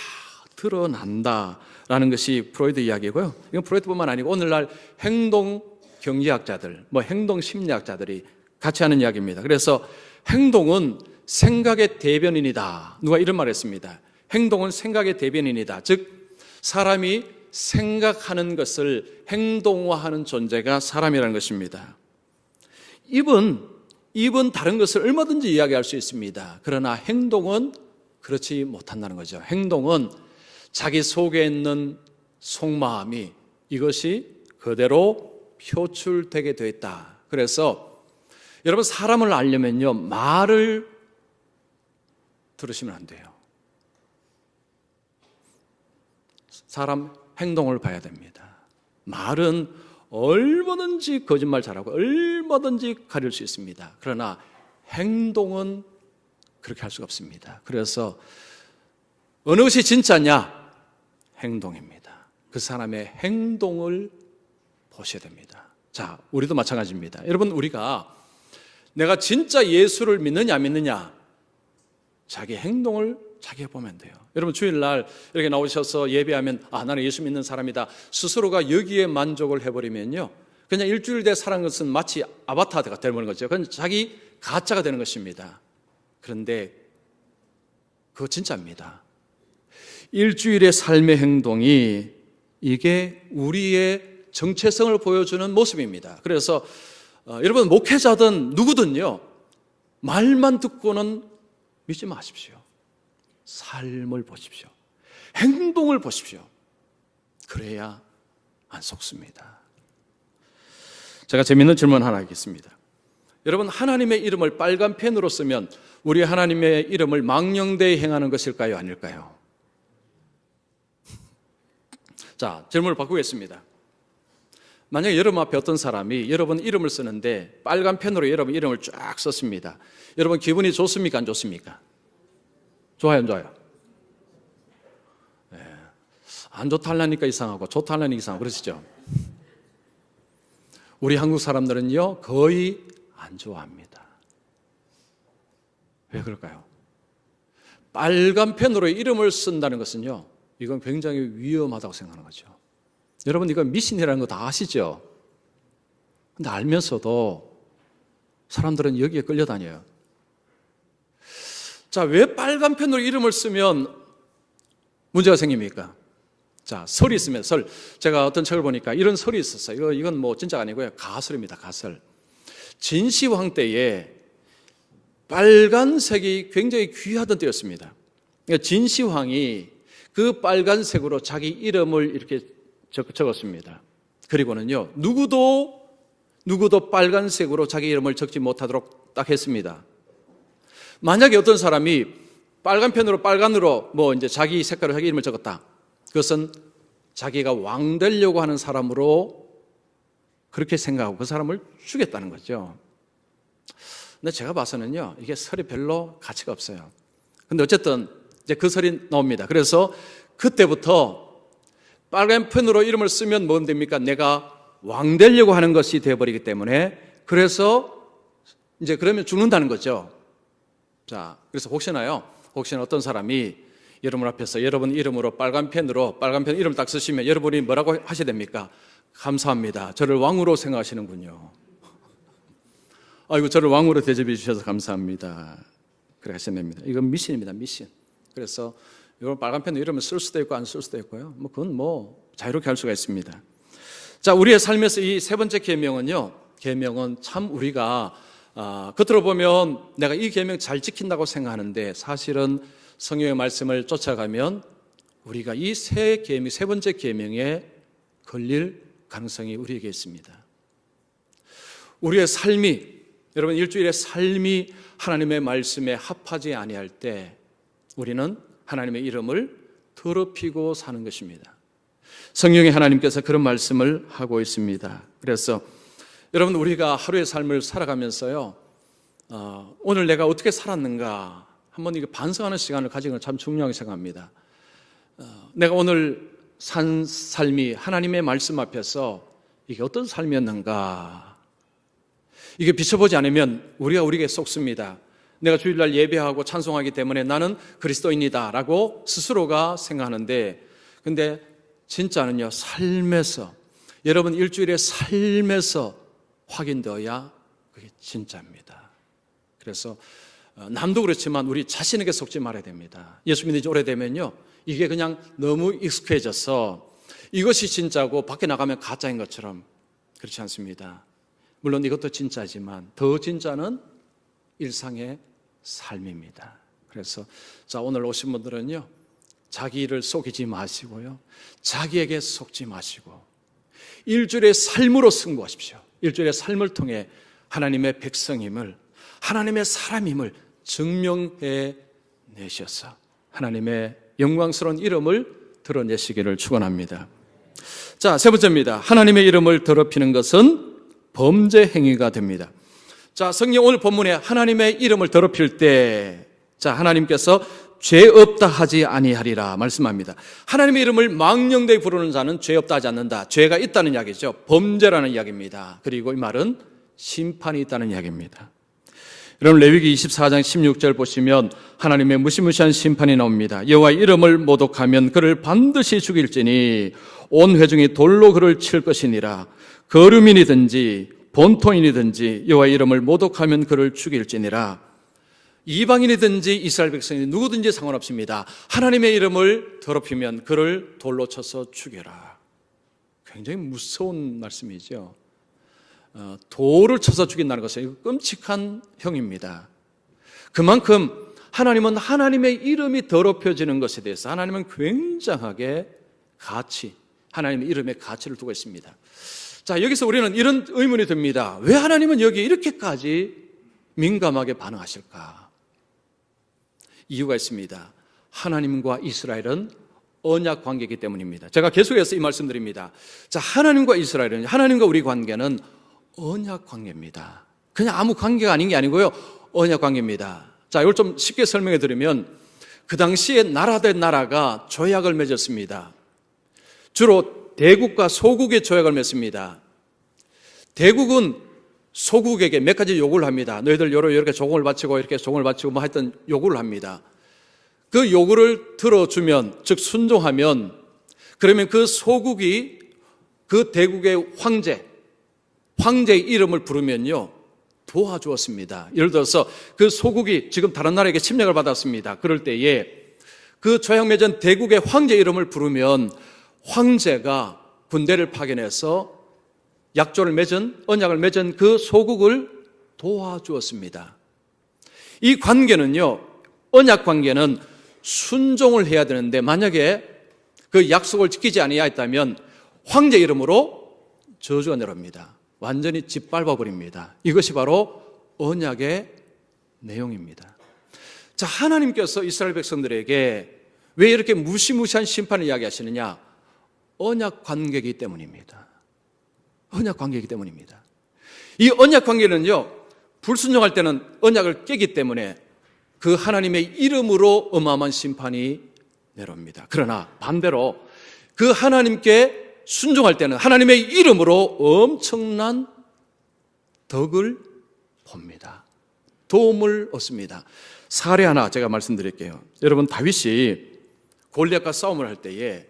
드러난다라는 것이 프로이드 이야기고요. 이건 프로이드뿐만 아니고 오늘날 행동 경제학자들, 행동 심리학자들이 같이 하는 이야기입니다. 그래서 행동은 생각의 대변인이다. 누가 이런 말을 했습니다. 행동은 생각의 대변인이다. 즉 사람이 생각하는 것을 행동화하는 존재가 사람이라는 것입니다. 입은 다른 것을 얼마든지 이야기할 수 있습니다. 그러나 행동은 그렇지 못한다는 거죠. 행동은 자기 속에 있는 속마음이 이것이 그대로 표출되게 되어 있다. 그래서 여러분, 사람을 알려면요, 말을 들으시면 안 돼요. 사람 행동을 봐야 됩니다. 말은 얼마든지 거짓말 잘하고 얼마든지 가릴 수 있습니다. 그러나 행동은 그렇게 할 수가 없습니다. 그래서 어느 것이 진짜냐? 행동입니다. 그 사람의 행동을 보셔야 됩니다. 자, 우리도 마찬가지입니다. 여러분, 우리가 내가 진짜 예수를 믿느냐 안 믿느냐, 자기 행동을 자기가 보면 돼요. 여러분, 주일날 이렇게 나오셔서 예배하면 나는 예수 믿는 사람이다, 스스로가 여기에 만족을 해버리면요, 그냥 일주일 돼 살아간 것은 마치 아바타가 되는 거죠. 그건 자기 가짜가 되는 것입니다. 그런데 그거 진짜입니다. 일주일의 삶의 행동이 이게 우리의 정체성을 보여주는 모습입니다. 그래서 여러분, 목회자든 누구든요, 말만 듣고는 믿지 마십시오. 삶을 보십시오. 행동을 보십시오. 그래야 안 속습니다. 제가 재밌는 질문 하나 하겠습니다. 여러분, 하나님의 이름을 빨간 펜으로 쓰면 우리 하나님의 이름을 망령되이 행하는 것일까요? 아닐까요? 자, 질문을 바꾸겠습니다. 만약에 여러분 앞에 어떤 사람이 여러분 이름을 쓰는데 빨간 펜으로 여러분 이름을 쫙 썼습니다. 여러분, 기분이 좋습니까? 안 좋습니까? 좋아요, 안 좋아요? 네. 안 좋다려니까 이상하고 좋다려니까 이상하고 그러시죠? 우리 한국 사람들은요, 거의 안 좋아합니다. 왜 그럴까요? 빨간 펜으로 이름을 쓴다는 것은요, 이건 굉장히 위험하다고 생각하는 거죠. 여러분, 이건 미신이라는 거 다 아시죠? 근데 알면서도 사람들은 여기에 끌려다녀요. 자, 왜 빨간 펜으로 이름을 쓰면 문제가 생깁니까? 자, 설이 있으면 설. 제가 어떤 책을 보니까 이런 설이 있었어요. 이건 뭐 진짜가 아니고요, 가설입니다. 가설. 진시황 때에 빨간색이 굉장히 귀하던 때였습니다. 그러니까 진시황이 그 빨간색으로 자기 이름을 이렇게 적었습니다. 그리고는요, 누구도 빨간색으로 자기 이름을 적지 못하도록 딱 했습니다. 만약에 어떤 사람이 빨간 펜으로 빨간으로 이제 자기 색깔로 자기 이름을 적었다. 그것은 자기가 왕 되려고 하는 사람으로 그렇게 생각하고 그 사람을 죽였다는 거죠. 근데 제가 봐서는요, 이게 설이 별로 가치가 없어요. 근데 어쨌든 이제 그 설이 나옵니다. 그래서 그때부터 빨간 펜으로 이름을 쓰면 뭔 됩니까? 내가 왕 되려고 하는 것이 되어버리기 때문에, 그래서 이제 그러면 죽는다는 거죠. 자, 그래서 혹시나 어떤 사람이 여러분 앞에서 여러분 이름으로 빨간 펜 이름 딱 쓰시면 여러분이 뭐라고 하셔야 됩니까? 감사합니다. 저를 왕으로 생각하시는군요. 아이고, 저를 왕으로 대접해 주셔서 감사합니다. 그래 하셔야 됩니다. 이건 미신입니다, 미신. 그래서 이런 빨간 펜으로 이름을 쓸 수도 있고 안 쓸 수도 있고요. 그건 자유롭게 할 수가 있습니다. 자, 우리의 삶에서 이 세 번째 계명은요, 계명은 참 우리가 겉으로 보면 내가 이 계명 잘 지킨다고 생각하는데, 사실은 성경의 말씀을 쫓아가면 우리가 이 세 번째 계명에 걸릴 가능성이 우리에게 있습니다. 우리의 삶이, 여러분, 일주일의 삶이 하나님의 말씀에 합하지 아니할 때 우리는 하나님의 이름을 더럽히고 사는 것입니다. 성경에 하나님께서 그런 말씀을 하고 있습니다. 그래서 여러분, 우리가 하루의 삶을 살아가면서요, 오늘 내가 어떻게 살았는가 한번 이게 반성하는 시간을 가지는 건 참 중요하게 생각합니다. 내가 오늘 산 삶이 하나님의 말씀 앞에서 이게 어떤 삶이었는가, 이게 비춰보지 않으면 우리에게 속습니다. 내가 주일날 예배하고 찬송하기 때문에 나는 그리스도인이다 라고 스스로가 생각하는데, 근데 진짜는요, 삶에서, 여러분 일주일의 삶에서 확인되어야 그게 진짜입니다. 그래서 남도 그렇지만 우리 자신에게 속지 말아야 됩니다. 예수 믿은 지 오래되면요, 이게 그냥 너무 익숙해져서 이것이 진짜고 밖에 나가면 가짜인 것처럼, 그렇지 않습니다. 물론 이것도 진짜지만 더 진짜는 일상의 삶입니다. 그래서 자, 오늘 오신 분들은요, 자기를 속이지 마시고요, 자기에게 속지 마시고 일주일의 삶으로 승부하십시오. 일주일의 삶을 통해 하나님의 백성임을, 하나님의 사람임을 증명해 내셔서 하나님의 영광스러운 이름을 드러내시기를 축원합니다. 자, 세 번째입니다. 하나님의 이름을 더럽히는 것은 범죄 행위가 됩니다. 자, 성경 오늘 본문에 하나님의 이름을 더럽힐 때, 자, 하나님께서 죄 없다 하지 아니하리라 말씀합니다. 하나님의 이름을 망령되이 부르는 자는 죄 없다 하지 않는다. 죄가 있다는 이야기죠. 범죄라는 이야기입니다. 그리고 이 말은 심판이 있다는 이야기입니다. 여러분, 레위기 24장 16절 보시면 하나님의 무시무시한 심판이 나옵니다. 여호와의 이름을 모독하면 그를 반드시 죽일지니 온 회중이 돌로 그를 칠 것이니라. 거류민이든지 본토인이든지 여호와의 이름을 모독하면 그를 죽일지니라. 이방인이든지 이스라엘 백성이 누구든지 상관없습니다. 하나님의 이름을 더럽히면 그를 돌로 쳐서 죽여라. 굉장히 무서운 말씀이죠. 돌을 쳐서 죽인다는 것은 끔찍한 형입니다. 그만큼 하나님은 하나님의 이름이 더럽혀지는 것에 대해서 하나님은 굉장하게 하나님의 이름에 가치를 두고 있습니다. 자, 여기서 우리는 이런 의문이 듭니다. 왜 하나님은 여기에 이렇게까지 민감하게 반응하실까? 이유가 있습니다. 하나님과 이스라엘은 언약 관계이기 때문입니다. 제가 계속해서 이 말씀드립니다. 자, 하나님과 이스라엘은, 하나님과 우리 관계는 언약 관계입니다. 그냥 아무 관계가 아닌 게 아니고요, 언약 관계입니다. 자, 이걸 좀 쉽게 설명해 드리면, 그 당시에 나라 대 나라가 조약을 맺었습니다. 주로 대국과 소국의 조약을 맺습니다. 대국은 소국에게 몇 가지 요구를 합니다. 너희들 이렇게 조공을 바치고 이렇게 조공을 바치고 뭐 하여튼 요구를 합니다. 그 요구를 들어주면, 즉 순종하면, 그러면 그 소국이 그 대국의 황제의 이름을 부르면요 도와주었습니다. 예를 들어서 그 소국이 지금 다른 나라에게 침략을 받았습니다. 그럴 때에 그 조약 맺은 대국의 황제 이름을 부르면 황제가 군대를 파견해서 언약을 맺은 그 소국을 도와주었습니다. 이 관계는요, 언약 관계는 순종을 해야 되는데 만약에 그 약속을 지키지 아니하였다면 황제 이름으로 저주가 내려옵니다. 완전히 짓밟아 버립니다. 이것이 바로 언약의 내용입니다. 자, 하나님께서 이스라엘 백성들에게 왜 이렇게 무시무시한 심판을 이야기하시느냐? 언약 관계이기 때문입니다. 언약 관계이기 때문입니다. 이 언약 관계는요, 불순종할 때는 언약을 깨기 때문에 그 하나님의 이름으로 어마어마한 심판이 내려옵니다. 그러나 반대로 그 하나님께 순종할 때는 하나님의 이름으로 엄청난 덕을 봅니다. 도움을 얻습니다. 사례 하나 제가 말씀드릴게요. 여러분, 다윗이 골리앗과 싸움을 할 때에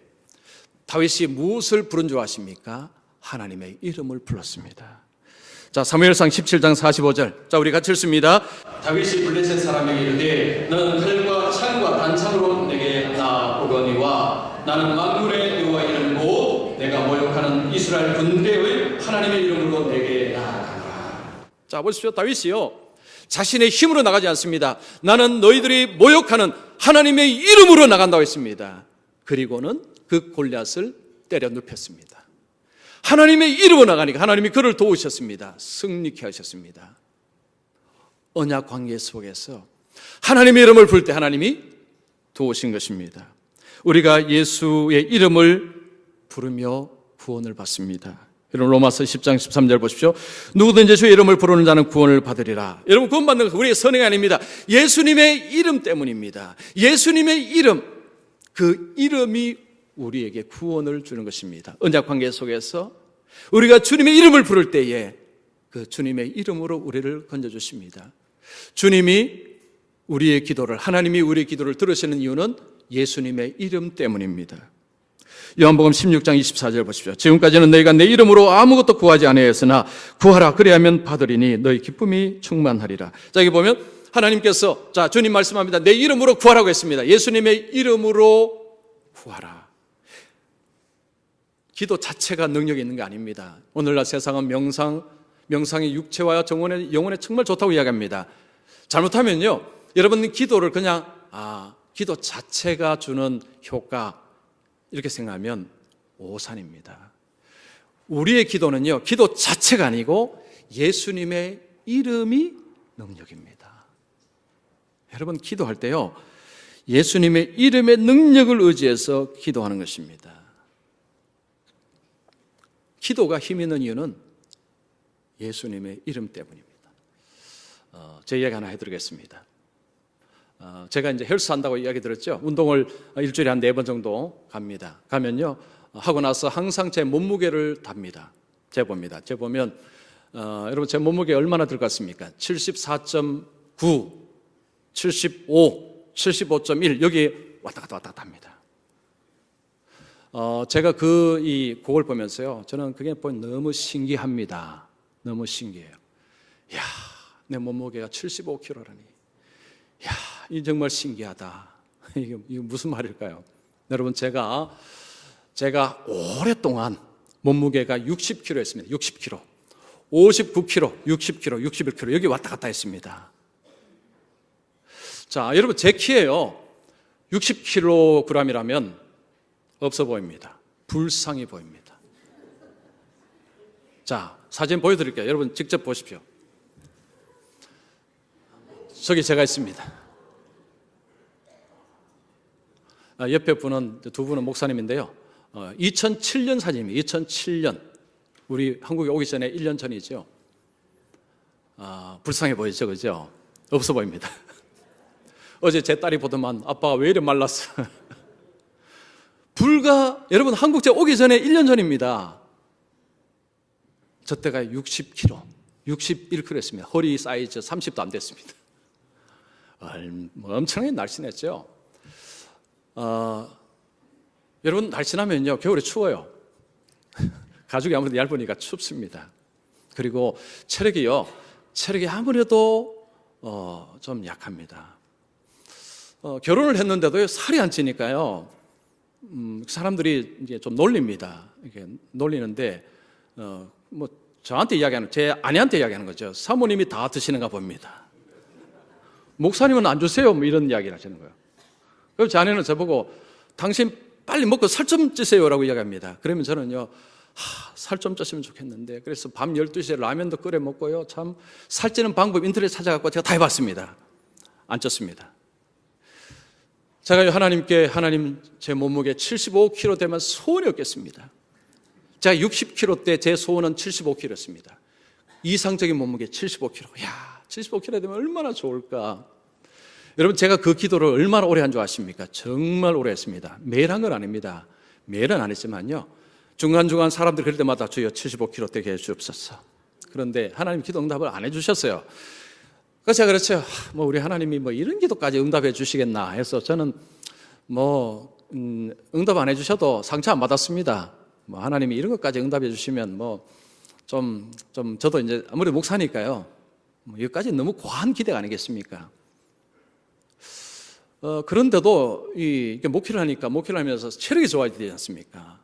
다윗이 무엇을 부른 줄 아십니까? 하나님의 이름을 불렀습니다. 자, 사무엘상 17장 45절. 자, 우리 같이 읽습니다. 다윗이 블레셋 사람에게 이르되 너는 칼과 창과 단창으로 내게 나오거니와 나는 만군의 여호와 이름 곧 내가 모욕하는 이스라엘 군대의 하나님의 이름으로 내게 나아가노라. 자, 보십시오. 다윗이요, 자신의 힘으로 나가지 않습니다. 나는 너희들이 모욕하는 하나님의 이름으로 나간다고 했습니다. 그리고는 그 골리앗을 때려 눕혔습니다. 하나님의 이름으로 나가니까 하나님이 그를 도우셨습니다. 승리케 하셨습니다. 언약 관계 속에서 하나님의 이름을 부를 때 하나님이 도우신 것입니다. 우리가 예수의 이름을 부르며 구원을 받습니다. 여러분, 로마서 10장 13절 보십시오. 누구든지 주의 이름을 부르는 자는 구원을 받으리라. 여러분, 구원받는 건 우리의 선행이 아닙니다. 예수님의 이름 때문입니다. 예수님의 이름, 그 이름이 우리에게 구원을 주는 것입니다. 언약 관계 속에서 우리가 주님의 이름을 부를 때에 그 주님의 이름으로 우리를 건져주십니다. 주님이 우리의 기도를, 하나님이 우리의 기도를 들으시는 이유는 예수님의 이름 때문입니다. 요한복음 16장 24절 보십시오. 지금까지는 너희가 내 이름으로 아무것도 구하지 아니하였으나 구하라 그리하면 받으리니 너희 기쁨이 충만하리라. 자, 여기 보면 하나님께서, 자, 주님 말씀합니다. 내 이름으로 구하라고 했습니다. 예수님의 이름으로 구하라. 기도 자체가 능력이 있는 게 아닙니다. 오늘날 세상은 명상이 육체와 영혼에 정말 좋다고 이야기합니다. 잘못하면요, 여러분 기도를 그냥 기도 자체가 주는 효과 이렇게 생각하면 오산입니다. 우리의 기도는요, 기도 자체가 아니고 예수님의 이름이 능력입니다. 여러분, 기도할 때요, 예수님의 이름의 능력을 의지해서 기도하는 것입니다. 기도가 힘 있는 이유는 예수님의 이름 때문입니다. 제 이야기 하나 해드리겠습니다. 제가 이제 헬스 한다고 이야기 들었죠. 운동을 일주일에 한 4번 정도 갑니다. 가면요, 하고 나서 항상 제 몸무게를 답니다. 재봅니다. 재보면 여러분, 제 몸무게 얼마나 들 것 같습니까? 74.9, 75, 75.1 여기 왔다 갔다 합니다. 제가 그걸 보면서요, 저는 그게 너무 신기합니다. 너무 신기해요. 이야, 내 몸무게가 75kg라니. 이야, 이 정말 신기하다. 이게 무슨 말일까요? 여러분, 제가 오랫동안 몸무게가 60kg였습니다. 60kg, 59kg, 60kg, 61kg 여기 왔다 갔다 했습니다. 자, 여러분, 제 키예요. 60kg이라면 없어 보입니다. 불쌍해 보입니다. 자, 사진 보여드릴게요. 여러분 직접 보십시오. 저기 제가 있습니다. 옆에 분은, 두 분은 목사님인데요. 2007년 사진입니다. 2007년. 우리 한국에 오기 전에 1년 전이죠. 불쌍해 보이죠, 그죠? 없어 보입니다. 어제 제 딸이 보더만 아빠가 왜 이래 말랐어? 여러분, 한국 제가 오기 전에 1년 전입니다. 저 때가 60kg, 61kg였습니다. 허리 사이즈 30도 안 됐습니다. 엄청나게 날씬했죠. 여러분, 날씬하면요, 겨울에 추워요. 가죽이 아무래도 얇으니까 춥습니다. 그리고 체력이 아무래도 좀 약합니다. 결혼을 했는데도 살이 안 찌니까요, 사람들이 이제 좀 놀립니다. 이렇게 놀리는데, 뭐 저한테 이야기하는, 제 아내한테 이야기하는 거죠. 사모님이 다 드시는가 봅니다. 목사님은 안 주세요, 뭐 이런 이야기를 하시는 거예요. 그럼 제 아내는 저보고 당신 빨리 먹고 살 좀 찌세요라고 이야기합니다. 그러면 저는요, 살 좀 쪘으면 좋겠는데, 그래서 밤 12시에 라면도 끓여 먹고요, 참 살찌는 방법 인터넷 찾아갖고 제가 다 해봤습니다. 안 쪘습니다. 제가 하나님 제 몸무게 75kg 되면 소원이 없겠습니다. 제가 60kg 때 제 소원은 75kg였습니다. 이상적인 몸무게 75kg. 야, 75kg 되면 얼마나 좋을까. 여러분, 제가 그 기도를 얼마나 오래 한 줄 아십니까? 정말 오래 했습니다. 매일 한 건 아닙니다. 매일은 안 했지만요, 중간중간 사람들 그럴 때마다 주여 75kg 되게 해주옵소서. 그런데 하나님 기도 응답을 안 해주셨어요. 그래서 제가 그렇죠. 우리 하나님이 이런 기도까지 응답해 주시겠나 해서 저는 응답 안 해주셔도 상처 안 받았습니다. 하나님이 이런 것까지 응답해 주시면 저도 이제 아무래도 목사니까요, 여기까지 너무 과한 기대가 아니겠습니까? 그런데도 이게 목회를 하면서 체력이 좋아야 되지 않습니까?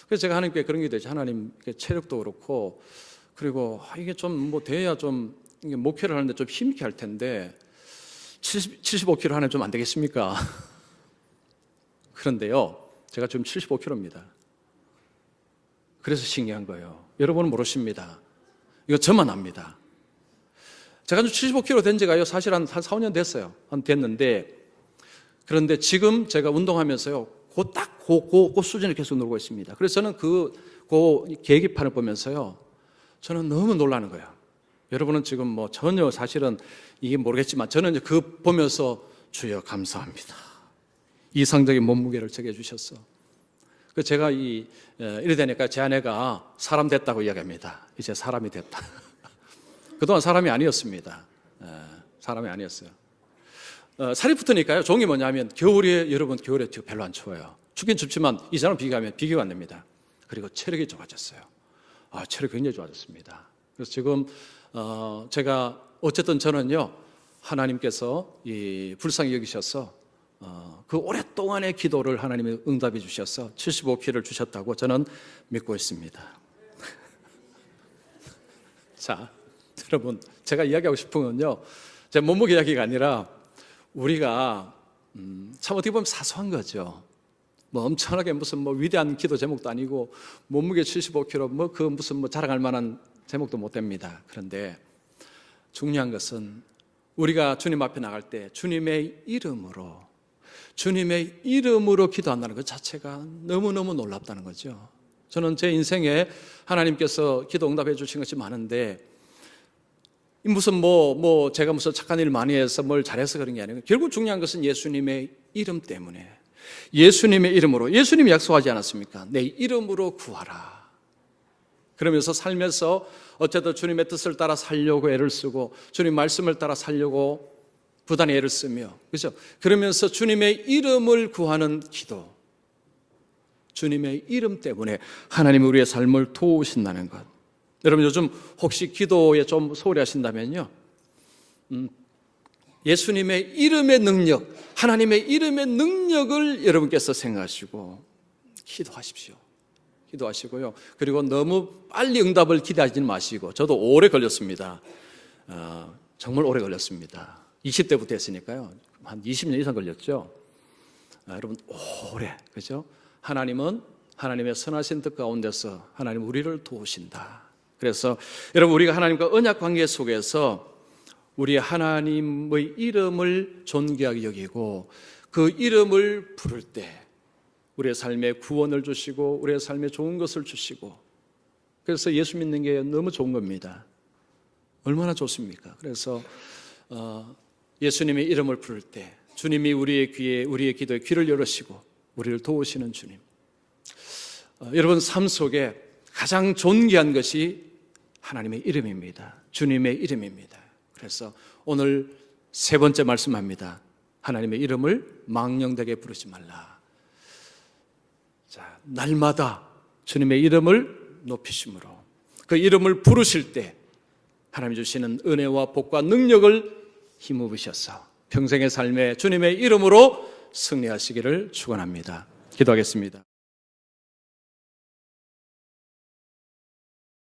그래서 제가 하나님께 그런 게 되죠. 하나님, 체력도 그렇고, 그리고 이게 좀 돼야 좀 목회를 하는데 좀 힘있게 할 텐데 75kg 하면 좀 안 되겠습니까? 그런데요, 제가 지금 75kg입니다. 그래서 신기한 거예요. 여러분은 모르십니다. 이거 저만 압니다. 제가 75kg 된 지가요, 사실 한 4, 5년 됐어요. 됐는데, 그런데 지금 제가 운동하면서요, 그 수준을 계속 누르고 있습니다. 그래서 저는 그 계기판을 보면서요, 저는 너무 놀라는 거예요. 여러분은 지금 전혀 사실은 이게 모르겠지만, 저는 이제 보면서 주여 감사합니다. 이상적인 몸무게를 적게 주셨어. 제가 이래 되니까 제 아내가 사람 됐다고 이야기합니다. 이제 사람이 됐다. 그동안 사람이 아니었습니다. 사람이 아니었어요. 살이 붙으니까요, 종이 뭐냐면 여러분 겨울에 별로 안 추워요. 춥긴 춥지만 이전랑 비교하면 비교가 안 됩니다. 그리고 체력이 좋아졌어요. 체력이 굉장히 좋아졌습니다. 그래서 지금 제가 어쨌든 저는요, 하나님께서 불쌍히 여기셔서 그 오랫동안의 기도를 하나님이 응답해 주셔서 75kg를 주셨다고 저는 믿고 있습니다. 자, 여러분, 제가 이야기하고 싶은 건요, 제 몸무게 이야기가 아니라 우리가 참 어떻게 보면 사소한 거죠. 뭐 엄청나게 무슨 뭐 위대한 기도 제목도 아니고 몸무게 75kg 뭐 그 무슨 뭐 자랑할 만한 제목도 못 됩니다. 그런데 중요한 것은 우리가 주님 앞에 나갈 때 주님의 이름으로 기도한다는 것 자체가 너무너무 놀랍다는 거죠. 저는 제 인생에 하나님께서 기도 응답해 주신 것이 많은데 무슨 제가 무슨 착한 일 많이 해서 뭘 잘해서 그런 게 아니고 결국 중요한 것은 예수님의 이름 때문에 예수님의 이름으로 예수님이 약속하지 않았습니까? 내 이름으로 구하라. 그러면서 살면서 어쨌든 주님의 뜻을 따라 살려고 애를 쓰고 주님 말씀을 따라 살려고 부단히 애를 쓰며 그렇죠? 그러면서 주님의 이름을 구하는 기도 주님의 이름 때문에 하나님이 우리의 삶을 도우신다는 것. 여러분 요즘 혹시 기도에 좀 소홀히 하신다면요 예수님의 이름의 능력 하나님의 이름의 능력을 여러분께서 생각하시고 기도하시고요. 그리고 너무 빨리 응답을 기대하지 마시고 저도 오래 걸렸습니다. 정말 오래 걸렸습니다. 20대부터 했으니까요. 한 20년 이상 걸렸죠. 여러분 오래 그죠? 하나님은 하나님의 선하신 뜻 가운데서 하나님 우리를 도우신다. 그래서 여러분 우리가 하나님과 언약 관계 속에서 우리 하나님의 이름을 존귀하게 여기고 그 이름을 부를 때 우리의 삶에 구원을 주시고 우리의 삶에 좋은 것을 주시고 그래서 예수 믿는 게 너무 좋은 겁니다. 얼마나 좋습니까? 그래서 예수님의 이름을 부를 때 주님이 우리의 기도에 귀를 열으시고 우리를 도우시는 주님. 여러분 삶 속에 가장 존귀한 것이 하나님의 이름입니다. 주님의 이름입니다. 그래서 오늘 세 번째 말씀합니다. 하나님의 이름을 망령되게 부르지 말라. 자, 날마다 주님의 이름을 높이심으로 그 이름을 부르실 때 하나님 주시는 은혜와 복과 능력을 힘입으셔서 평생의 삶에 주님의 이름으로 승리하시기를 축원합니다. 기도하겠습니다.